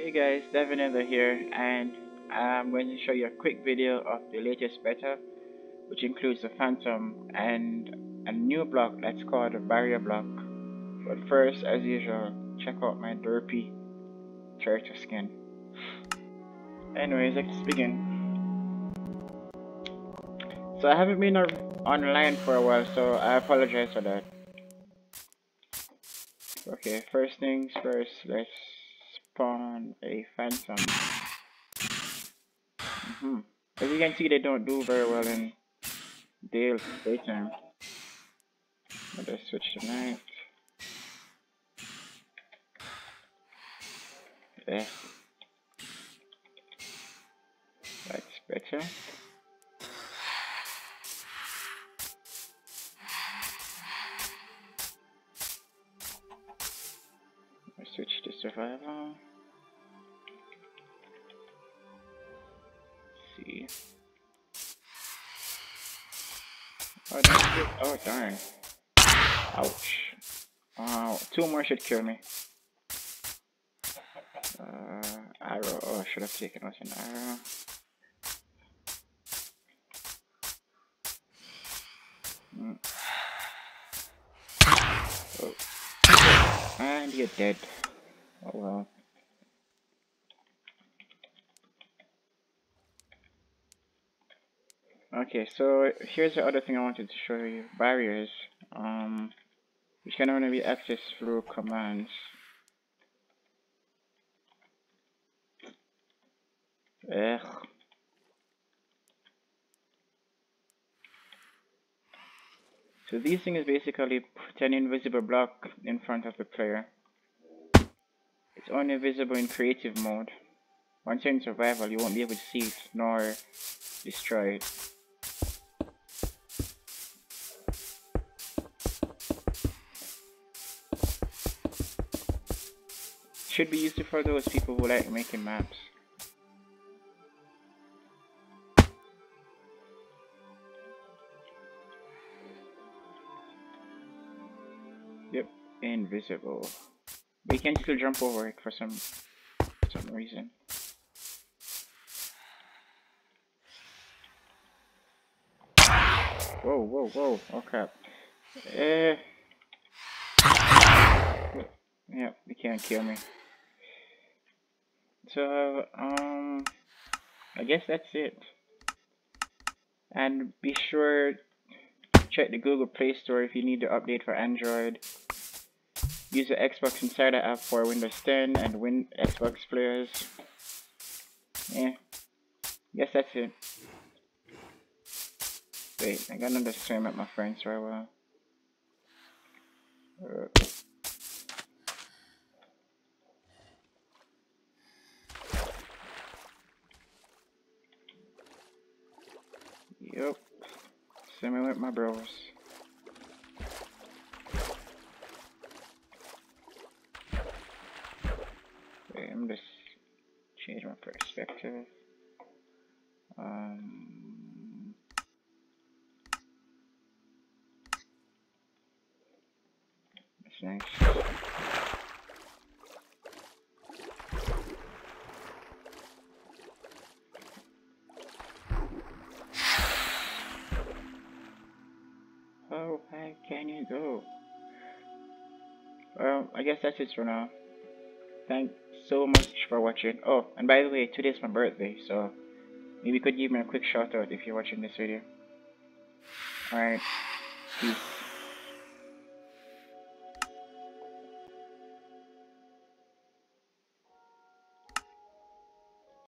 Hey guys, Devinether here, and I'm going to show you a quick video of the latest beta, which includes the Phantom and a new block that's called a barrier block. But first, as usual, check out my derpy character skin. Anyways, let's begin. So I haven't been online for a while, so I apologize for that. Okay, first things first, let's spawn a Phantom. As you can see, they don't do very well in daytime. Let's switch to night. Yeah, that's better. I switch to survival. Let's see. Oh, that's good. Oh, darn. Ouch. Wow, two more should kill me. Arrow. Oh, I should have taken out an arrow. Oh. And you're dead. Oh well. Okay, so here's the other thing I wanted to show you. Barriers. Which can only be accessed through commands. Ugh. So these things basically put an invisible block in front of the player. It's only visible in creative mode. Once you're in survival, you won't be able to see it nor destroy it. Should be useful for those people who like making maps. Yep, invisible. But you can still jump over it for some reason. Whoa, whoa, whoa! Oh crap! Yeah, you can't kill me. So I guess that's it. And be sure to check the Google Play Store if you need the update for Android. Use the Xbox Insider app for Windows 10 and Xbox players. Yeah, guess that's it. Wait, I got another swim at my friend's for a while. Yup. Swimming with my bros. Wait, I'm just change my perspective. That's nice. How high can you go? Well, I guess that's it for now. Thanks so much for watching. Oh, and by the way, today's my birthday, so maybe you could give me a quick shout out if you're watching this video. Alright, peace.